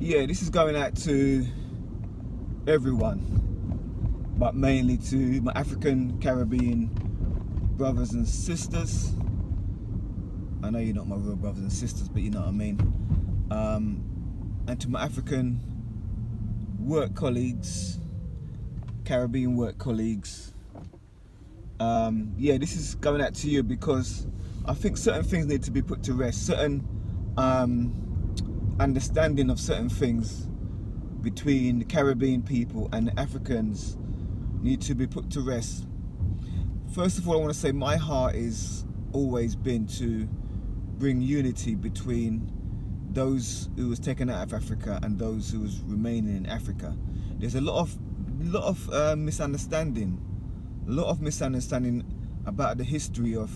Yeah, this is going out to everyone, but mainly to my African Caribbean brothers and sisters. I know you're not my real brothers and sisters, but you know what I mean. And to my African work colleagues, Caribbean work colleagues. Yeah, this is going out to you because I think certain things need to be put to rest. Certain understanding of certain things between the Caribbean people and the Africans need to be put to rest. First of all, I want to say my heart is always been to bring unity between those who was taken out of Africa and those who was remaining in Africa. There's a lot of misunderstanding about the history of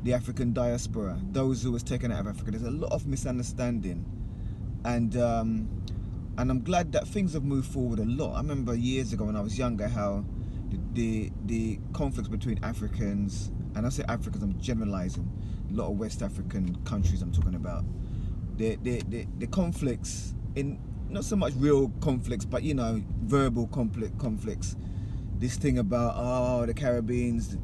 the African diaspora, those who was taken out of Africa. There's a lot of misunderstanding, and I'm glad that things have moved forward a lot. I remember years ago when I was younger how the conflicts between Africans, and I say Africans, I'm generalizing, a lot of West African countries I'm talking about, the conflicts, in not so much real conflicts, but you know, verbal conflicts. This thing about the Caribbeans,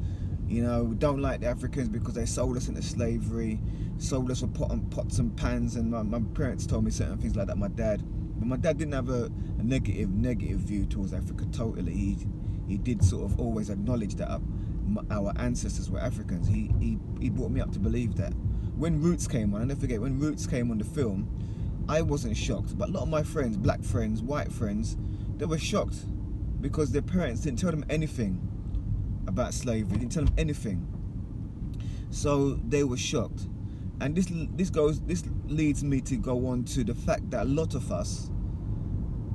you know, we don't like the Africans because they sold us into slavery, sold us for pots and pans, and my parents told me certain things like that. My dad didn't have a negative view towards Africa totally. He did sort of always acknowledge that our ancestors were Africans. He brought me up to believe that. When Roots came on, I never forget, when Roots came on the film, I wasn't shocked, but a lot of my friends, black friends, white friends, they were shocked because their parents didn't tell them anything about slavery, didn't tell them anything. So they were shocked. And this leads me to go on to the fact that a lot of us,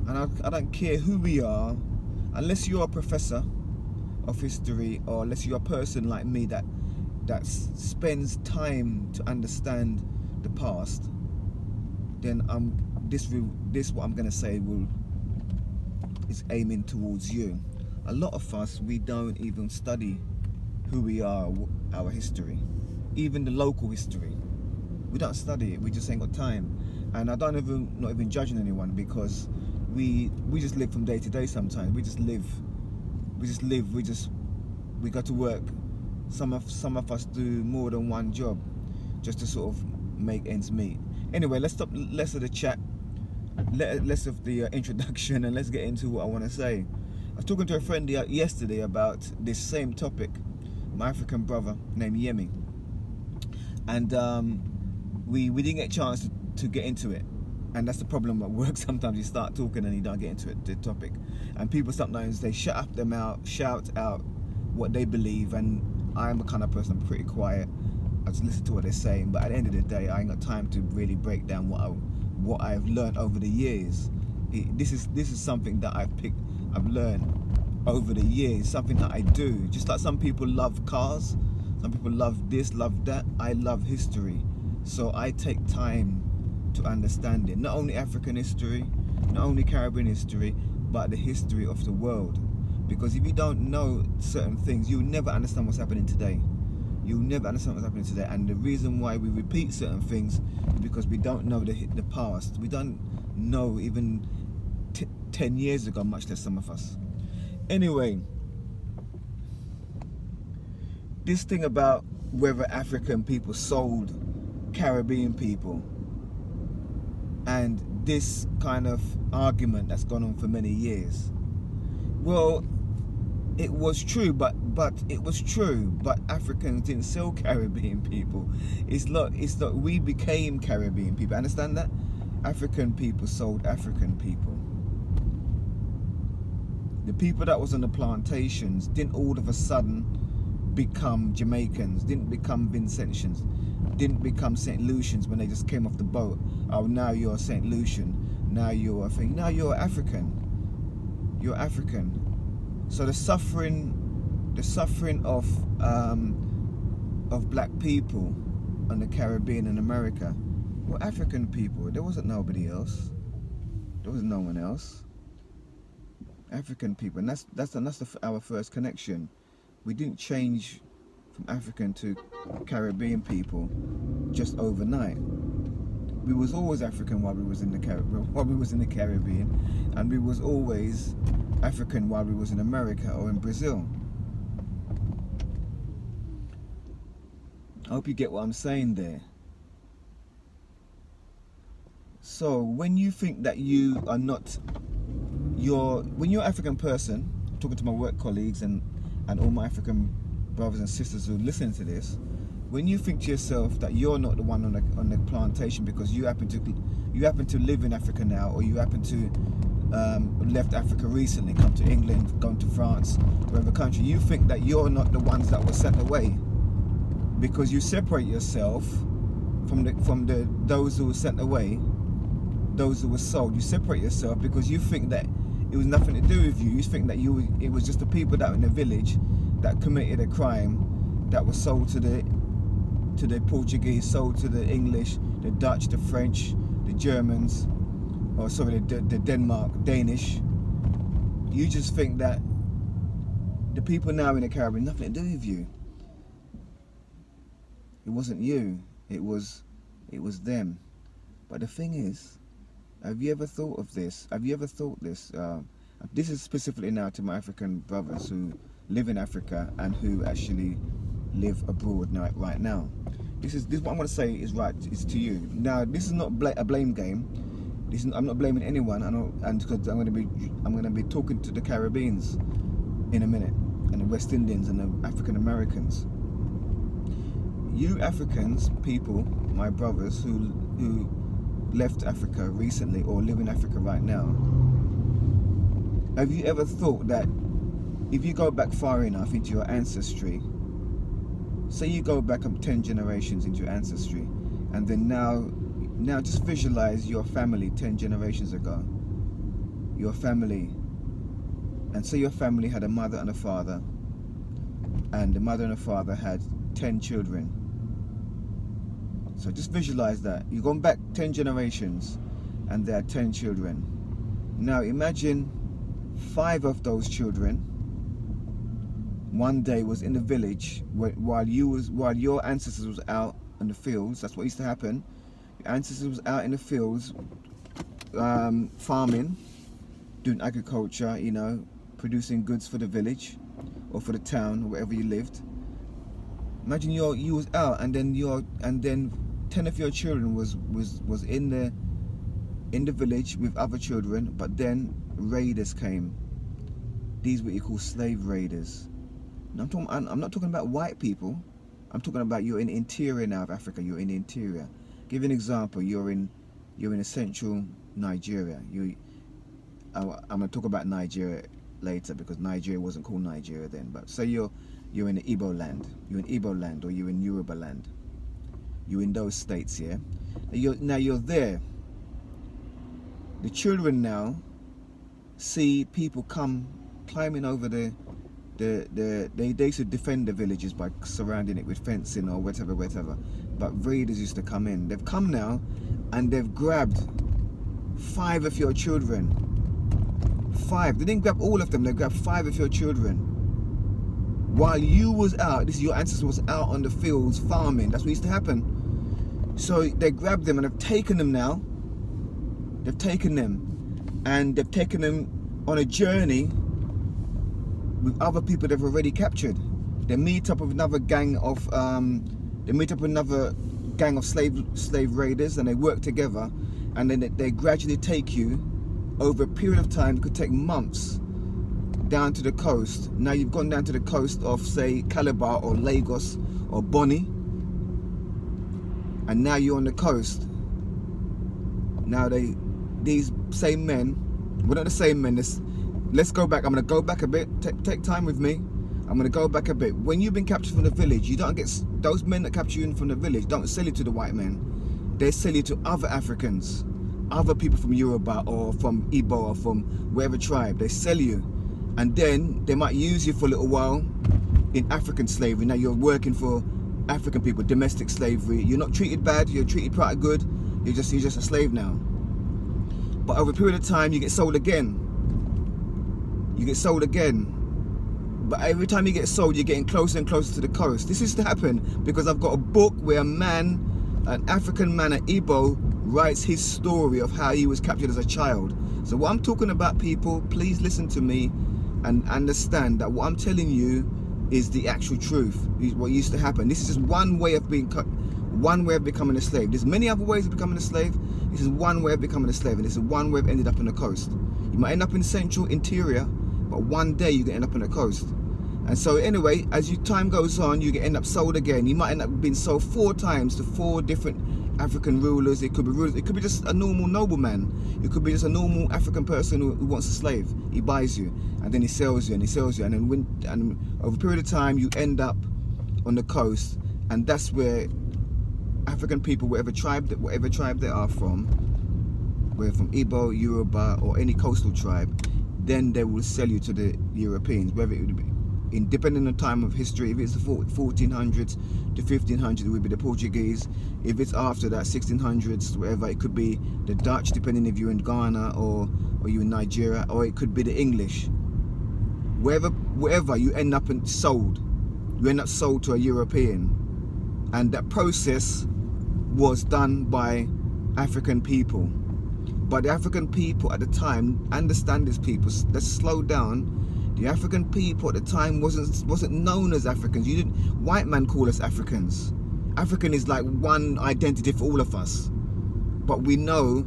and I don't care who we are, unless you're a professor of history or unless you're a person like me that spends time to understand the past, then this what I'm gonna say is aiming towards you. A lot of us, we don't even study who we are, our history, even the local history. We don't study it. We just ain't got time. And not even judging anyone, because we just live from day to day. Sometimes we just live. We go to work. Some of us do more than one job just to sort of make ends meet. Anyway, let's stop less of the chat, less of the introduction, and let's get into what I want to say. I was talking to a friend yesterday about this same topic, my African brother named Yemi, and we didn't get a chance to get into it. And that's the problem at work. Sometimes you start talking and you don't get into the topic, and people sometimes they shout out what they believe, and I'm the kind of person, I'm pretty quiet. I just listen to what they're saying, but at the end of the day, I ain't got time to really break down what I've learned over the years. This is something that I've learned over the years, something that I do. Just like some people love cars, some people love this, love that, I love history. So I take time to understand it. Not only African history, not only Caribbean history, but the history of the world. Because if you don't know certain things, you'll never understand what's happening today. You'll never understand what's happening today. And the reason why we repeat certain things is because we don't know the past. We don't know even 10 years ago, much less some of us. Anyway, this thing about whether African people sold Caribbean people, and this kind of argument that's gone on for many years. Well, it was true, but it was true, but Africans didn't sell Caribbean people. It's not we became Caribbean people. Understand that? African people sold African people. The people that was on the plantations didn't all of a sudden become Jamaicans, didn't become Vincentians, didn't become St. Lucians when they just came off the boat. Oh, now you're a St. Lucian, now you're a thing, now you're African. You're African. So the suffering of black people on the Caribbean and America were African people. There wasn't nobody else. There was no one else. African people, and that's our first connection. We didn't change from African to Caribbean people just overnight. we was always African while we was in the Caribbean, and we was always African while we was in America or in Brazil. I hope you get what I'm saying there. So when you think that you are not when you're an African person, talking to my work colleagues and all my African brothers and sisters who listen to this, when you think to yourself that you're not the one on the plantation because you happen to live in Africa now, or you happen to left Africa recently, come to England, gone to France, wherever country, you think that you're not the ones that were sent away because you separate yourself from those who were sent away, those who were sold. You separate yourself because you think that it was nothing to do with you. You think that it was just the people that were in the village that committed a crime, that was sold to the Portuguese, sold to the English, the Dutch, the French, the Germans, or sorry, the Danish. You just think that the people now in the Caribbean, nothing to do with you. It wasn't you, it was them. But the thing is, have you ever thought of this? Have you ever thought this? This is specifically now to my African brothers who live in Africa and who actually live abroad right now. This what I'm going to say is right. It's to you. Now, this is not a blame game. I'm not blaming anyone. And because I'm going to be talking to the Caribbeans in a minute, and the West Indians and the African Americans. You Africans, people, my brothers who left Africa recently or live in Africa right now, have you ever thought that if you go back far enough into your ancestry, say you go back up 10 generations into your ancestry, and then now just visualize your family 10 generations ago, your family, and say your family had a mother and a father, and the mother and the father had 10 children. So just visualize that. You've gone back 10 generations and there are 10 children. Now imagine 5 of those children one day was in the village while your ancestors was out in the fields. That's what used to happen. Your ancestors was out in the fields farming, doing agriculture, producing goods for the village or for the town or wherever you lived. Imagine you was out and then 10 of your children was in the village with other children, but then raiders came. These were what you call slave raiders. And I'm not talking about white people. I'm talking about you're in the interior now of Africa. You're in the interior. Give you an example. You're in essential Nigeria. I'm going to talk about Nigeria later because Nigeria wasn't called Nigeria then. But say you're in the Igbo land. You're in Igbo land or you're in Yoruba land. You're in those states here. Now you're there. The children now see people come climbing over they used to defend the villages by surrounding it with fencing or whatever. But raiders used to come in. They've come now and they've grabbed 5 of your children. 5. They didn't grab all of them. They grabbed 5 of your children. While you was out, your ancestors was out on the fields farming. That's what used to happen. So they grabbed them and have taken them now. They've taken them and they've taken them on a journey with other people they've already captured. They meet up with another gang of slave raiders, and they work together, and then they gradually take you over a period of time. It could take months down to the coast. Now you've gone down to the coast of, say, Calabar or Lagos or Bonny, and now you're on the coast. Now these same men, well, not the same men. Let's go back. I'm going to go back a bit. Take time with me. I'm going to go back a bit. When you've been captured from the village, you don't get those men that capture you from the village. Don't sell you to the white men. They sell you to other Africans, other people from Yoruba or from Igbo or from wherever tribe. They sell you, and then they might use you for a little while in African slavery. Now you're working for African people, domestic slavery. You're not treated bad. You're treated pretty good. You're just a slave now. But over a period of time, you get sold again. You get sold again. But every time you get sold, you're getting closer and closer to the coast. This used to happen because I've got a book where an African man, an Igbo, writes his story of how he was captured as a child. So what I'm talking about, people, please listen to me and understand that what I'm telling you is the actual truth, what used to happen. This is just one way of becoming a slave. There's many other ways of becoming a slave. This is one way of becoming a slave, and this is one way of ended up on the coast. You might end up in the central interior, but one day you can end up on the coast. And so anyway, as time goes on, you can end up sold again. You might end up being sold 4 times to 4 different African rulers. It could be rulers. It could be just a normal nobleman. It could be just a normal African person who wants a slave. He buys you, and then he sells you, and he sells you, and then over a period of time, you end up on the coast, and that's where African people, whatever tribe they are from, whether from Igbo, Yoruba, or any coastal tribe, then they will sell you to the Europeans, whether it would be, depending on the time of history. If it's the 1400s to 1500s, it would be the Portuguese. If it's after that, 1600s, whatever, it could be the Dutch, depending if you're in Ghana or you're in Nigeria, or it could be the English. Wherever you end up sold, you end up sold to a European, and that process was done by African people. But the African people at the time, understand this, people, let's slow down. The African people at the time wasn't known as Africans. White man call us Africans. African is like one identity for all of us. But we know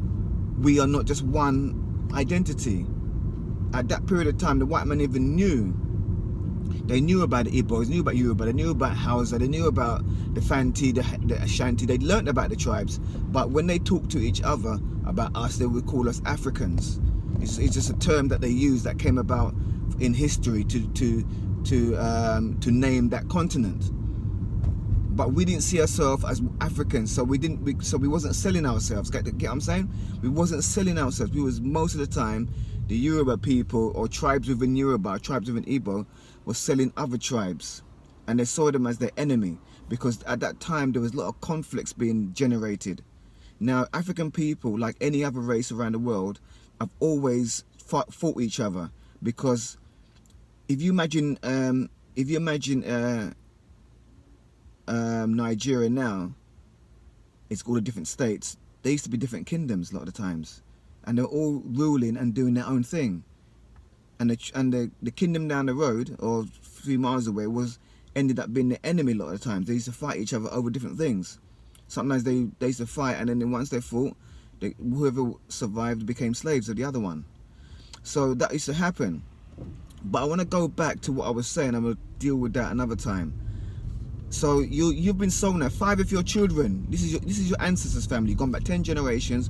we are not just one identity. At that period of time, the white man even knew. They knew about the Igbos, knew about Yoruba, they knew about Hausa, they knew about the Fanti, the Ashanti. They learned about the tribes. But when they talked to each other about us, they would call us Africans. It's just a term that they use that came about in history to name that continent. But we didn't see ourselves as Africans, so we wasn't selling ourselves. Get what I'm saying? We wasn't selling ourselves. We was, most of the time, the Yoruba people or tribes within Yoruba, tribes within Igbo, were selling other tribes, and they saw them as their enemy, because at that time there was a lot of conflicts being generated. Now, African people, like any other race around the world, have always fought each other, because if you imagine Nigeria now, it's all the different states. They used to be different kingdoms a lot of the times, and they're all ruling and doing their own thing. And the kingdom down the road, or 3 miles away, ended up being the enemy a lot of the times. They used to fight each other over different things. Sometimes they used to fight, and then once they fought, whoever survived became slaves of the other one. So that used to happen. But I want to go back to what I was saying. I'm going to deal with that another time. So you've been sold now. 5 of your children, this is your ancestors' family. You've gone back 10 generations.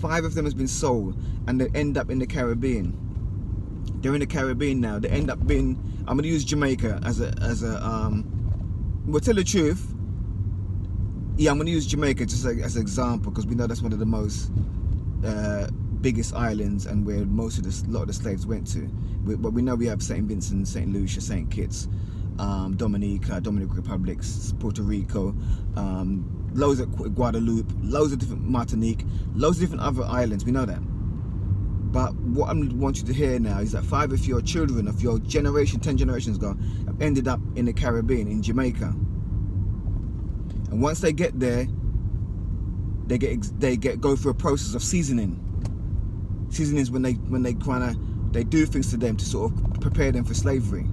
5 of them has been sold, and they end up in the Caribbean. They're in the Caribbean now. They end up being, I'm going to use Jamaica as a well, tell the truth. Yeah, I'm going to use Jamaica just as an example, because we know that's one of the most biggest islands, and where most of a lot of the slaves went to. But we know we have St. Vincent, St. Lucia, St. Kitts, Dominica, Dominican Republic, Puerto Rico, loads of Guadeloupe, loads of different Martinique, loads of different other islands. We know that. But what I want you to hear now is that 5 of your children, of your generation, 10 generations ago, have ended up in the Caribbean, in Jamaica. And once they get there, they go through a process of seasoning. Seasoning is when they do things to them to sort of prepare them for slavery.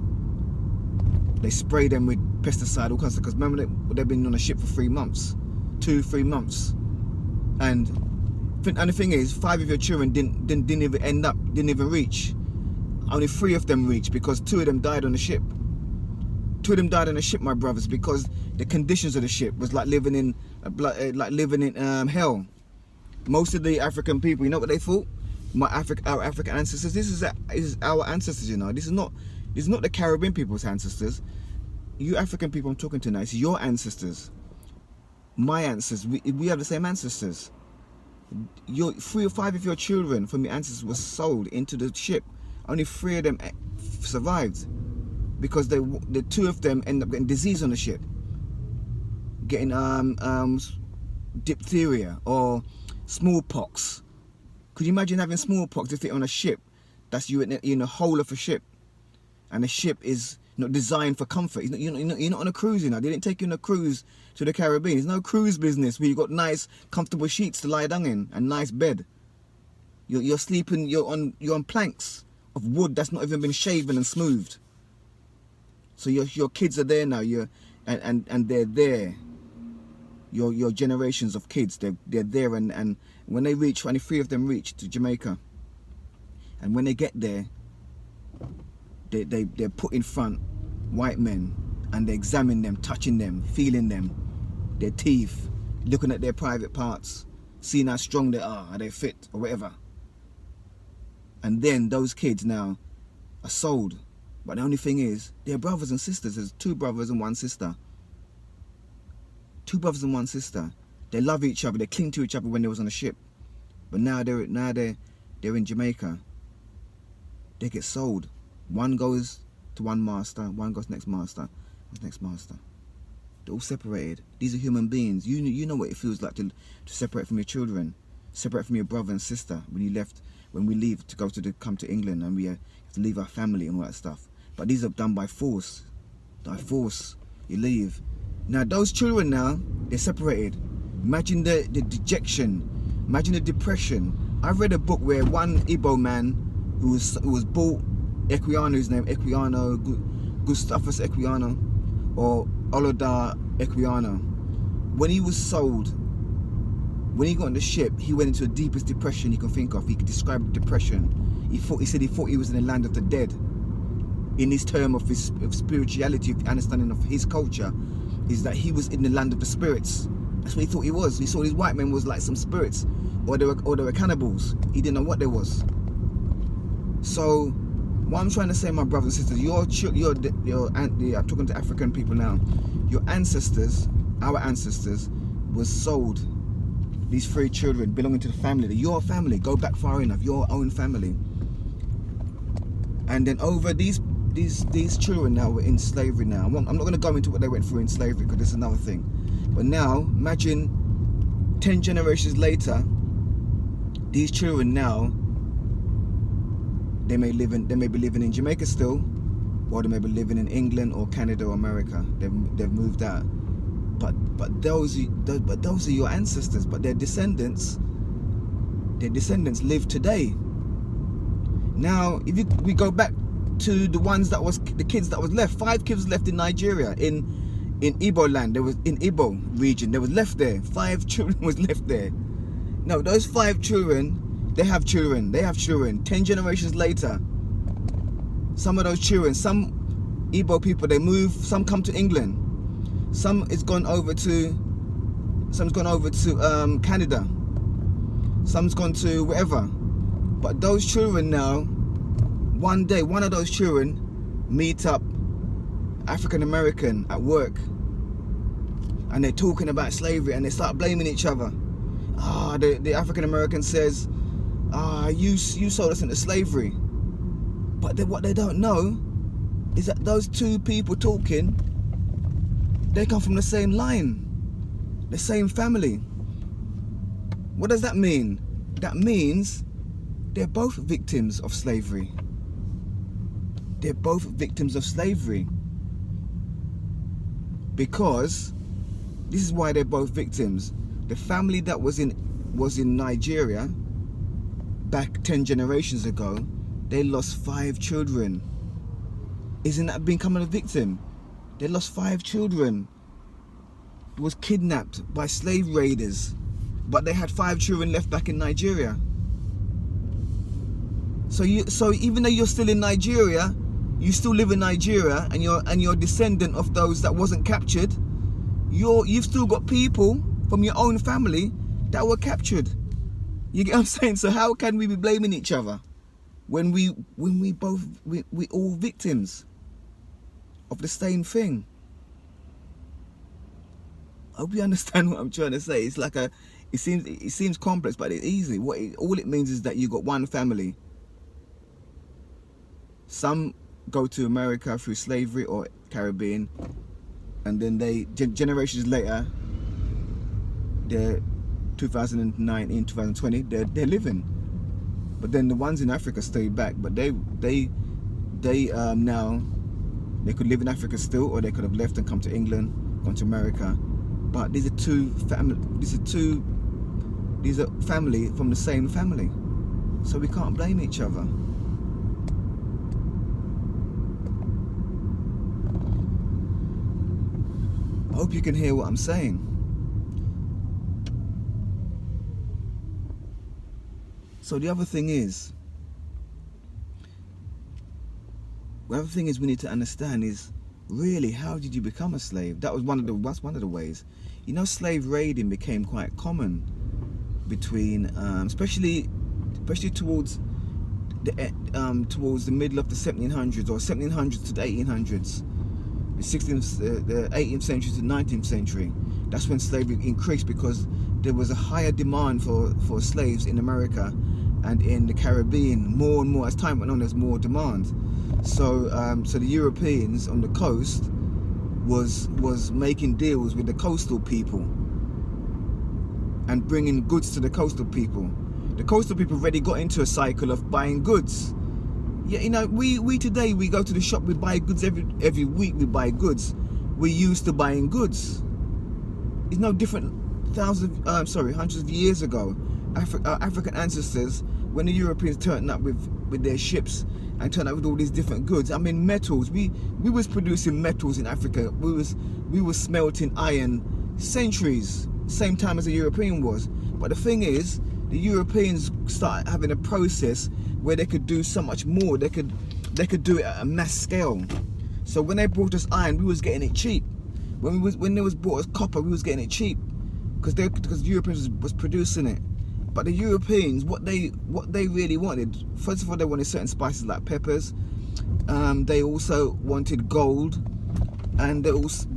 They spray them with pesticide, all kinds of, because remember they've been on a ship for 3 months, 2-3 months, and the thing is, 5 of your children didn't even reach. Only 3 of them reached, because 2 of them died on the ship. 2 of them died on the ship, my brothers, because the conditions of the ship was like living in hell. Most of the African people, you know what they thought? Our African ancestors. This is our ancestors, you know. This is not the Caribbean people's ancestors. You African people I'm talking to now, it's your ancestors. My ancestors. We have the same ancestors. 3 or 5 of your children from your ancestors were sold into the ship. Only 3 of them survived, because the 2 of them end up getting disease on the ship, getting diphtheria or smallpox. Could you imagine having smallpox if you're on a ship? That's you in the whole of a ship, and the ship is not designed for comfort. You're not on a cruise, you know. They didn't take you on a cruise to the Caribbean. There's no cruise business where you got nice, comfortable sheets to lie down in and nice bed. You're sleeping. You're on planks of wood that's not even been shaven and smoothed. So your kids are there now. And they're there. Your generations of kids, they're there, and when they reach, 23 of them reach to Jamaica, and when they get there, they're put in front white men, and they examine them, touching them, feeling them, their teeth, looking at their private parts, seeing how strong they are they fit, or whatever. And then those kids now are sold. But the only thing is, they're brothers and sisters. There's 2 brothers and 1 sister. 2 brothers and 1 sister. They love each other. They cling to each other when they was on a ship. But now they're in Jamaica. They get sold. One goes to one master. One goes next master. Next master. They're all separated. These are human beings. You know what it feels like to separate from your children, separate from your brother and sister when we leave to come to England, and we have to leave our family and all that stuff. But these are done by force. By force, you leave. Now those children now, they're separated. Imagine the dejection. Imagine the depression. I read a book where one Igbo man who was bought, Equiano, his name, Equiano, Gustavus Equiano, or Oloda Equiano. When he was sold, when he got on the ship, he went into the deepest depression you can think of. He could describe depression. He said he thought he was in the land of the dead. In his term of his spirituality, of understanding of his culture, is that he was in the land of the spirits. That's what he thought he was. He saw these white men was like some spirits, or they were cannibals. He didn't know what they was. So, what I'm trying to say, my brothers and sisters, I'm talking to African people now. Your ancestors, our ancestors, was sold. These 3 children belonging to the family, your family. Go back far enough, your own family. And then over these children now were in slavery now. I'm not going to go into what they went through in slavery, because this is another thing. But now, imagine 10 generations later, these children now, they may be living in Jamaica still, or they may be living in England or Canada or America. They've moved out. But those are your ancestors. But their descendants live today. Now, if we go back to the kids that was left, 5 kids left in Nigeria, in Igbo land. There was in Igbo region. There was left there. 5 children was left there. No, those 5 children. They have children. 10 generations later, some of those children, some Igbo people, they move. Some come to England. Some's gone over to Canada. Some's gone to wherever. But those children now, one day, one of those children meet up African American at work, and they're talking about slavery, and they start blaming each other. The African American says, you sold us into slavery. But what they don't know is that those 2 people talking, they come from the same line, the same family. What does that mean? That means they're both victims of slavery. They're both victims of slavery. Because this is why they're both victims. The family that was in Nigeria back 10 generations ago, they lost 5 children. Isn't that becoming a victim? They lost 5 children. They was kidnapped by slave raiders, but they had 5 children left back in Nigeria. So even though you're still in Nigeria, you still live in Nigeria, and you're a descendant of those that wasn't captured. You've still got people from your own family that were captured. You get what I'm saying? So how can we be blaming each other when we all victims of the same thing? I hope you understand what I'm trying to say. It's like it seems complex, but it's easy. All it means is that you got one family. Some go to America through slavery or Caribbean, and then generations later, they're 2019, 2020, they're living. But then the ones in Africa stay back, but they now They could live in Africa still, or they could have left and come to England, gone to America. But these are family from the same family, so we can't blame each other. I hope you can hear what I'm saying. So the other thing is we need to understand is, really, how did you become a slave? That's one of the ways. You know, slave raiding became quite common between, especially towards the middle of the 1700s, or 1700s to the 1800s, the 18th century to the 19th century. That's when slavery increased, because there was a higher demand for slaves in America and in the Caribbean. More and more, as time went on, there's more demand. So the Europeans on the coast was making deals with the coastal people and bringing goods to the coastal people. The coastal people already got into a cycle of buying goods. Yeah, you know, we today, we go to the shop, we buy goods every week. We buy goods. We're used to buying goods. It's no different. Hundreds of years ago, African ancestors, when the Europeans turned up with their ships and turned up with all these different goods. I mean, metals. We was producing metals in Africa. We was smelting iron centuries, same time as the European was. But the thing is, the Europeans started having a process where they could do so much more. They could do it at a mass scale. So when they brought us iron, we was getting it cheap. When they was brought us copper, we was getting it cheap, because the Europeans was producing it. But the Europeans, what they really wanted, first of all, they wanted certain spices like peppers. They also wanted gold, and they also,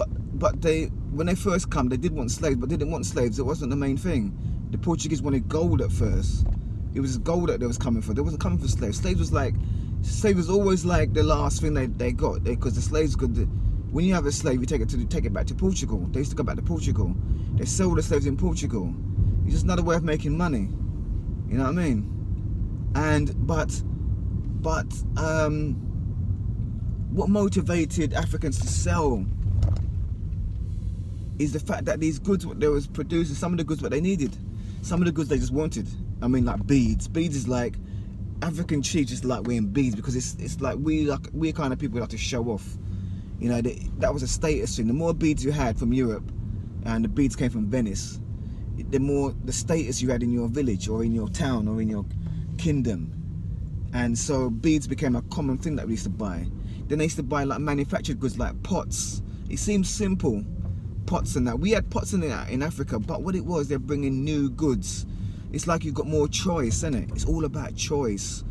when they first come, they did want slaves, but they didn't want slaves. It wasn't the main thing. The Portuguese wanted gold at first. It was gold that they was coming for. They wasn't coming for slaves. Slaves was always like the last thing they got, because the slaves could. When you have a slave, you take it back to Portugal. They used to go back to Portugal. They sold the slaves in Portugal. It's just another way of making money. You know what I mean? What motivated Africans to sell is the fact that these goods, what they was producing, some of the goods what they needed, some of the goods they just wanted. I mean, like beads. Beads is like, African chiefs just like wearing beads, because it's like we're kind of people who like to show off. You know, that was a status thing. The more beads you had from Europe, and the beads came from Venice, the more the status you had in your village or in your town or in your kingdom. And so beads became a common thing that we used to buy. Then they used to buy like manufactured goods like pots. It seems simple, pots and that. We had pots in Africa, but what it was, they're bringing new goods. It's like you've got more choice, isn't it? It's all about choice.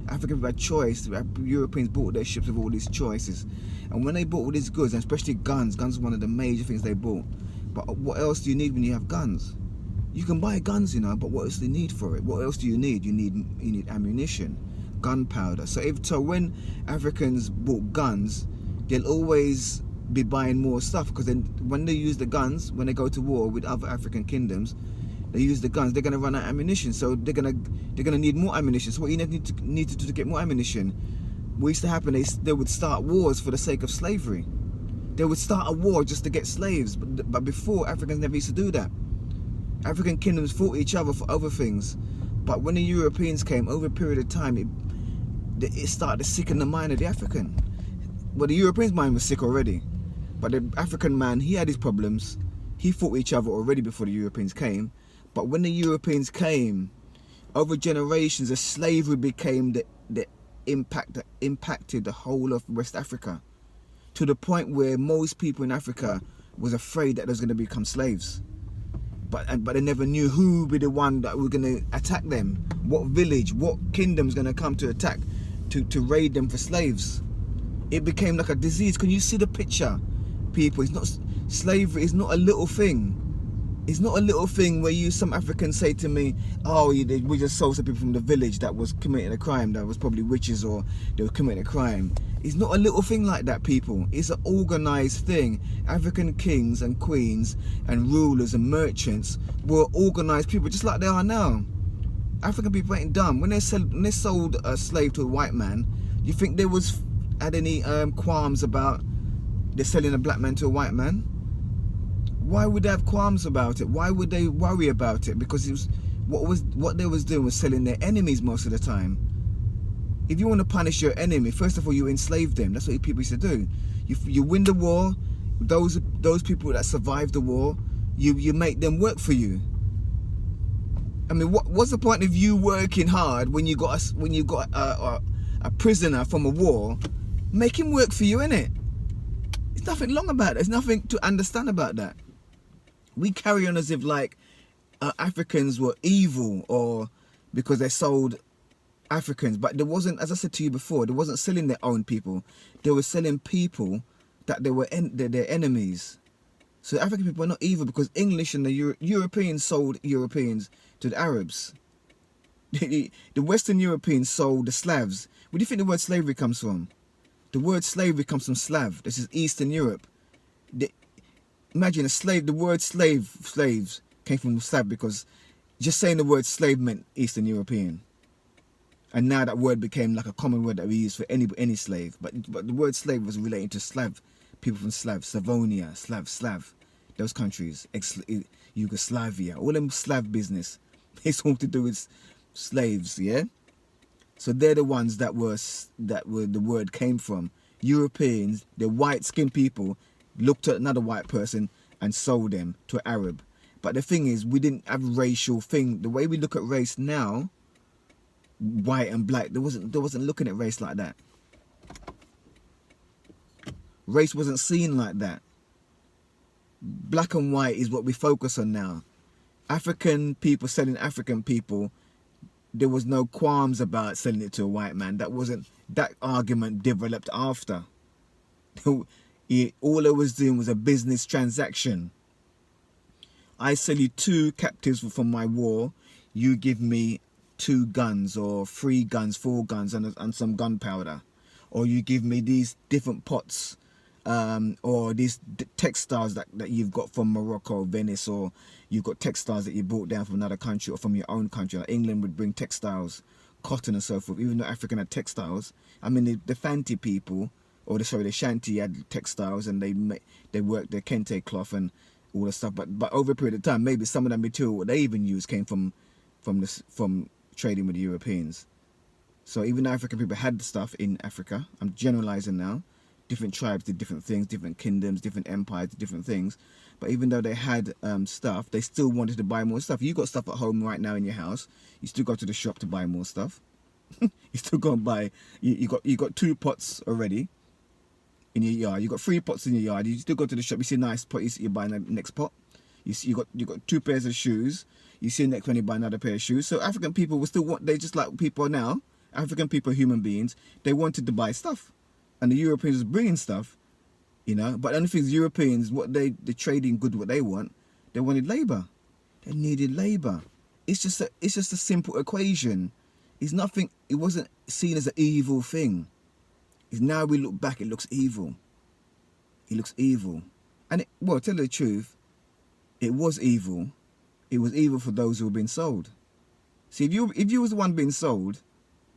Africans had choice. Europeans bought their ships with all these choices. And when they bought all these goods, and especially guns are one of the major things they bought. But what else do you need when you have guns? You can buy guns, you know, but what else do you need for it? What else do you need? You need ammunition, gunpowder. So when Africans bought guns, they'll always be buying more stuff, because then when they use the guns, when they go to war with other African kingdoms, they use the guns, they're going to run out of ammunition, so they're going to need more ammunition. So what you need to do to get more ammunition, what used to happen, they would start wars for the sake of slavery. They would start a war just to get slaves, but before, Africans never used to do that. African kingdoms fought each other for other things, but when the Europeans came, over a period of time, it started to sicken the mind of the African. Well, the European's mind was sick already, but the African man, he had his problems. He fought each other already before the Europeans came. But when the Europeans came, over generations, the slavery became the impact that impacted the whole of West Africa, to the point where most people in Africa was afraid that they was going to become slaves. But they never knew who would be the one that was going to attack them. What village, what kingdom's going to come to attack, to raid them for slaves. It became like a disease. Can you see the picture, people? It's not, slavery is not a little thing. It's not a little thing where some Africans say to me, oh, we just sold some people from the village that was committing a crime, that was probably witches, or they were committing a crime. It's not a little thing like that, people. It's an organized thing. African kings and queens and rulers and merchants were organized people, just like they are now. African people ain't dumb. When they sold a slave to a white man, you think there was had any qualms about they're selling a black man to a white man? Why would they have qualms about it? Why would they worry about it? Because it was what they was doing was selling their enemies most of the time. If you want to punish your enemy, first of all, you enslave them. That's what people used to do. You win the war. Those people that survived the war, you make them work for you. I mean, what's the point of you working hard when you got a prisoner from a war? Make him work for you, innit? There's nothing wrong about that. There's nothing to understand about that. We carry on as if like Africans were evil or because they sold Africans, but there wasn't, as I said to you before, they wasn't selling their own people. They were selling people that they were their enemies. So African people are not evil because English and the Europeans sold Europeans to the Arabs. The Western Europeans sold the Slavs. Where do you think the word slavery comes from? The word slavery comes from Slav. This is Eastern Europe. Imagine a slave. The word slaves came from Slav because just saying the word slave meant Eastern European. And now that word became like a common word that we use for any slave. But the word slave was related to Slav, people from Slavonia, Slav, those countries, Yugoslavia, all them Slav business. It's all to do with slaves, yeah. So they're the ones that were the word came from. Europeans, the white-skinned people, looked at another white person and sold them to an Arab. But the thing is, we didn't have racial thing. The way we look at race now, white and black, there wasn't looking at race like that. Race wasn't seen like that. Black and white is what we focus on now. African people selling African people, there was no qualms about selling it to a white man. That argument developed after. All it was doing was a business transaction. I sell you 2 captives from my war. You give me 2 guns or 3 guns, 4 guns and some gunpowder. Or you give me these different pots or these textiles that you've got from Morocco, Venice, or you've got textiles that you brought down from another country or from your own country. Like England would bring textiles, cotton and so forth. Even though African had textiles, I mean the Fanti people, or the Shanti had textiles and they worked their kente cloth and all the stuff. But over a period of time, maybe some of that material what they even used came from trading with the Europeans. So even though African people had the stuff in Africa, I'm generalizing now, different tribes did different things, different kingdoms, different empires did different things. But even though they had stuff, they still wanted to buy more stuff. You got stuff at home right now in your house. You still go to the shop to buy more stuff. You still go and buy. You got 2 pots already in your yard. You got 3 pots in your yard. You still go to the shop. You see a nice pot. You buy the next pot. You got 2 pairs of shoes. You see the next one, you buy another pair of shoes. So African people will still want. They just like people now. African people, human beings. They wanted to buy stuff, and the Europeans was bringing stuff. You know, but the only thing is Europeans, the trading good, what they want, they wanted labor. They needed labor. It's just a simple equation. It's nothing. It wasn't seen as an evil thing. It's now we look back, it looks evil. It looks evil, and well, tell you the truth, it was evil. It was evil for those who were being sold. See, if you was the one being sold,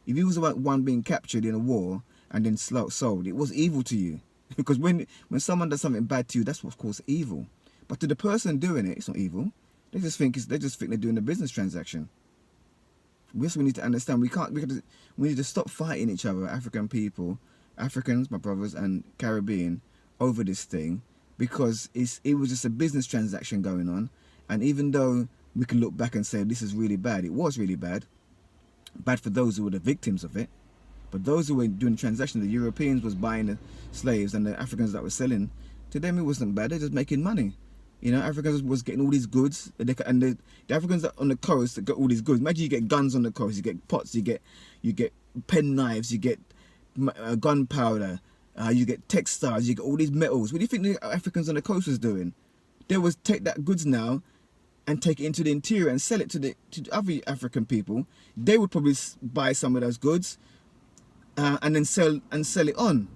if you was the one being captured in a war and then sold, it was evil to you. Because when someone does something bad to you, that's what's called evil. But to the person doing it, it's not evil. They just think they're doing a business transaction. We need to understand we need to stop fighting each other, African people, Africans, my brothers, and Caribbean, over this thing, because it was just a business transaction going on. And even though we can look back and say this is really bad, it was really bad for those who were the victims of it. But those who were doing the transaction, the Europeans was buying the slaves and the Africans that were selling, to them it wasn't bad. They're just making money. You know, Africans was getting all these goods, and the Africans that on the coast that got all these goods. Imagine you get guns on the coast, you get pots, you get pen knives, you get gunpowder, you get textiles, you get all these metals. What do you think the Africans on the coast was doing? They was take that goods now and take it into the interior and sell it to other African people. They would probably buy some of those goods and then sell it on.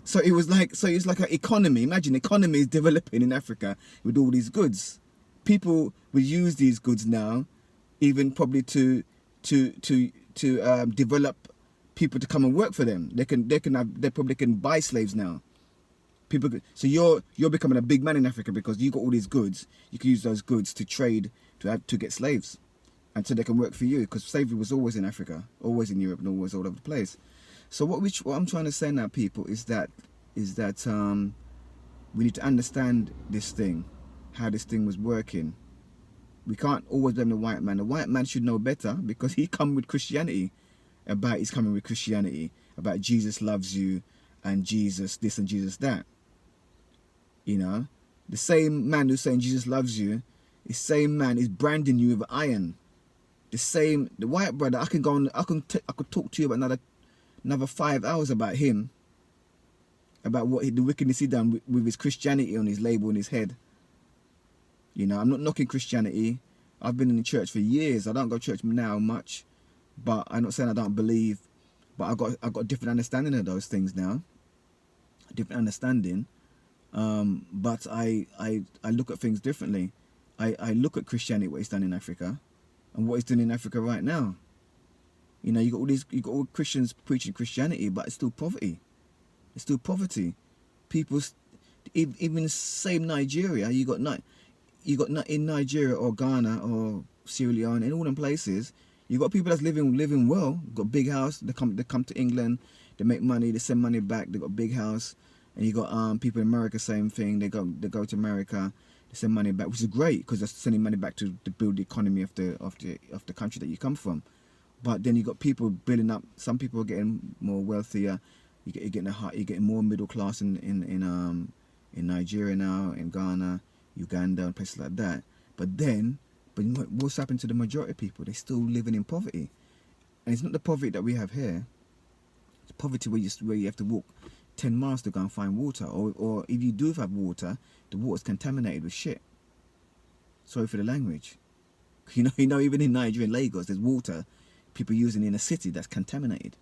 So it's like an economy. Imagine economy is developing in Africa with all these goods. People will use these goods now, even probably to develop people to come and work for them. They probably can buy slaves now. So you're becoming a big man in Africa because you got all these goods. You can use those goods to trade to get slaves, and so they can work for you. Because slavery was always in Africa, always in Europe, and always all over the place. So what I'm trying to say now, people, is that we need to understand this thing, how this thing was working. We can't always blame the white man. The white man should know better because he come with Christianity. He's coming with Christianity about Jesus loves you and Jesus this and Jesus that. You know, the same man who's saying Jesus loves you, the same man is branding you with iron. The white brother, I could talk to you about another 5 hours about him, about the wickedness he done with his Christianity on his label on his head. You know, I'm not knocking Christianity. I've been in the church for years. I don't go to church now much, but I'm not saying I don't believe. But I got a different understanding of those things now. A different understanding. But I look at things differently. I look at Christianity, what it's done in Africa, and what it's doing in Africa right now. You know, you got all Christians preaching Christianity, but it's still poverty. It's still poverty. People, even the same Nigeria, you got in Nigeria or Ghana or Sierra Leone, in all them places, you got people that's living well, got big house. They come to England, they make money, they send money back. They got big house. And you got people in America, same thing. They go to America, they send money back, which is great because they're sending money back to build the economy of the country that you come from. But then you got people building up. Some people are getting more wealthier. You're getting more middle class in Nigeria now, in Ghana, Uganda, and places like that. But what's happened to the majority of people? They're still living in poverty, and it's not the poverty that we have here. It's poverty where you have to walk 10 miles to go and find water, or if you do have water, the water's contaminated with shit. Sorry for the language. You know, even in Nigeria and Lagos, there's water people using in a city that's contaminated.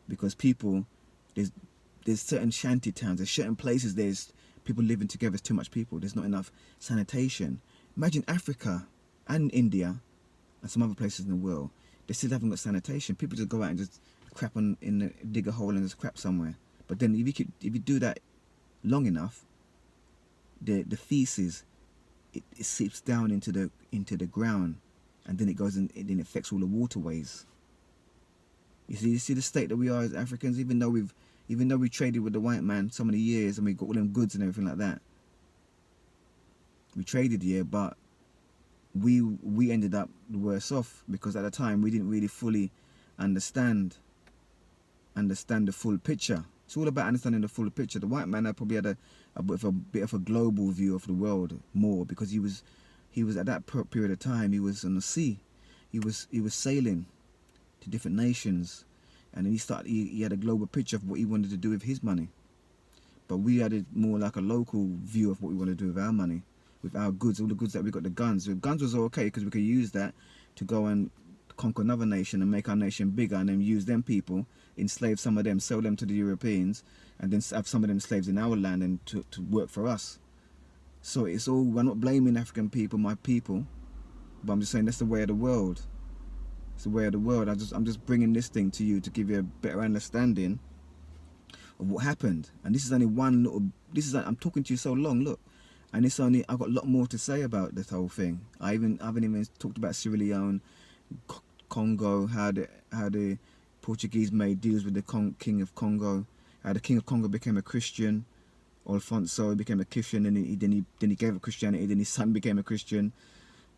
Because there's certain shanty towns, there's certain places, there's people living together, there's too much people, there's not enough sanitation. Imagine Africa and India and some other places in the world, they still haven't got sanitation. People just go out and just crap dig a hole and just crap somewhere. But then if you do that long enough, the feces it seeps down into the ground, and then it goes and then it affects all the waterways. You see the state that we are as Africans, even though we traded with the white man so many years and we got all them goods and everything like that. We traded, yeah, but we ended up worse off because at the time we didn't really fully understand the full picture. It's all about understanding the full picture. The white man probably had a bit of a global view of the world more because he was at that period of time he was on the sea. He was sailing to different nations, and then he had a global picture of what he wanted to do with his money. But we had it more like a local view of what we want to do with our money, with our goods, all the goods that we got. The guns was okay because we could use that to go and conquer another nation and make our nation bigger, and then use them people, enslave some of them, sell them to the Europeans, and then have some of them slaves in our land and to work for us. So it's all, we're not blaming African people, my people, but I'm just saying that's the way of the world. It's the way of the world. I'm just bringing this thing to you to give you a better understanding of what happened. And this is only one little. I'm talking to you so long. Look, and I've got a lot more to say about this whole thing. I haven't even talked about Sierra Leone, Congo, how the Portuguese made deals with the king of Congo, how the king of Congo became a Christian. Alfonso became a Christian, and then he gave up Christianity. Then his son became a Christian,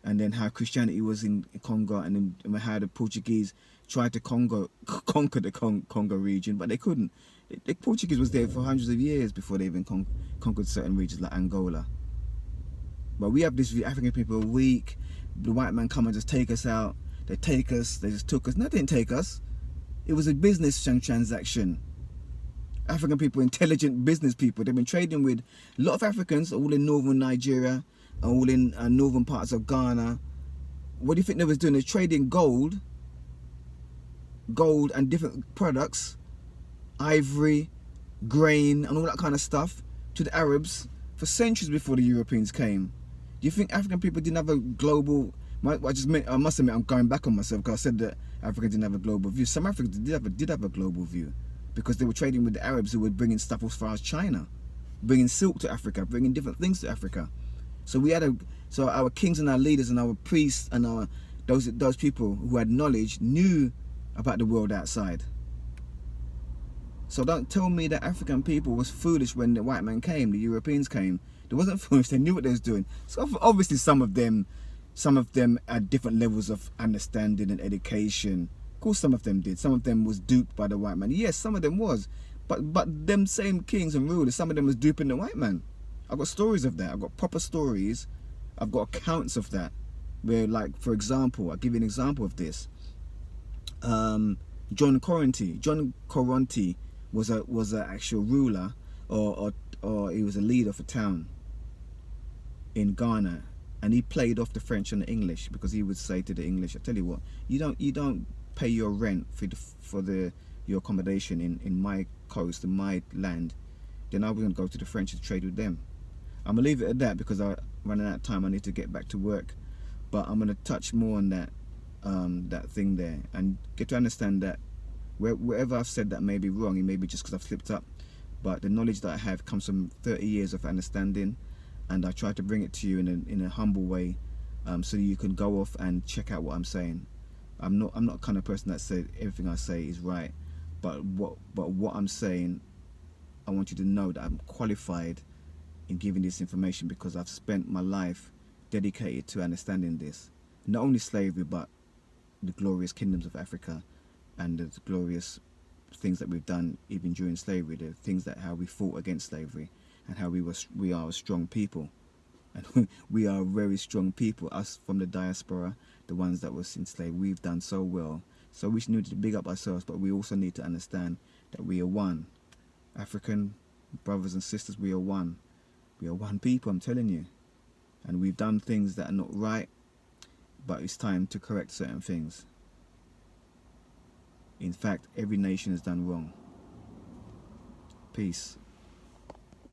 and then how Christianity was in Congo, and then how the Portuguese tried to conquer the Congo region, but they couldn't. The Portuguese was there for hundreds of years before they even conquered certain regions like Angola. But we have this African people are weak. The white man come and just take us out. They take us. They just took us. No, they didn't take us. It was a business transaction. African people, intelligent business people. They've been trading with a lot of Africans, all in northern Nigeria, all in northern parts of Ghana. What do you think they was doing? They're trading gold and different products, ivory, grain, and all that kind of stuff to the Arabs for centuries before the Europeans came. Do you think African people didn't have a global I must admit, I'm going back on myself because I said that Africa didn't have a global view. Some Africans did have a global view because they were trading with the Arabs who were bringing stuff as far as China, bringing silk to Africa, bringing different things to Africa. So so our kings and our leaders and our priests and those people who had knowledge knew about the world outside. So don't tell me that African people was foolish when the white man came, the Europeans came. They wasn't foolish, they knew what they was doing. So obviously some of them had different levels of understanding and education. Of course some of them did. Some of them was duped by the white man. Yes, some of them was. But them same kings and rulers, some of them was duping the white man. I've got stories of that. I've got proper stories. I've got accounts of that. Where, like, for example, I'll give you an example of this. John Coronti was an actual ruler, or he was a leader of a town in Ghana, and he played off the French and the English because he would say to the English, "I tell you what, you don't pay your rent for your accommodation in my coast, in my land. Then I'm going to go to the French to trade with them." I'm gonna leave it at that because I'm running out of time. I need to get back to work, but I'm gonna touch more on that thing there and get to understand that wherever I've said that may be wrong, it may be just because I've slipped up, but the knowledge that I have comes from 30 years of understanding, and I try to bring it to you in a humble way, so you can go off and check out what I'm saying. I'm not the kind of person that says everything I say is right, but what I'm saying, I want you to know that I'm qualified in giving this information because I've spent my life dedicated to understanding this, not only slavery but the glorious kingdoms of Africa and the glorious things that we've done even during slavery, the things that how we fought against slavery and how we are a strong people, and we are a very strong people. Us from the diaspora, the ones that was enslaved, we've done so well. So we need to big up ourselves, but we also need to understand that we are one. African brothers and sisters, we are one. We are one people, I'm telling you. And we've done things that are not right, but it's time to correct certain things. In fact, every nation has done wrong. Peace.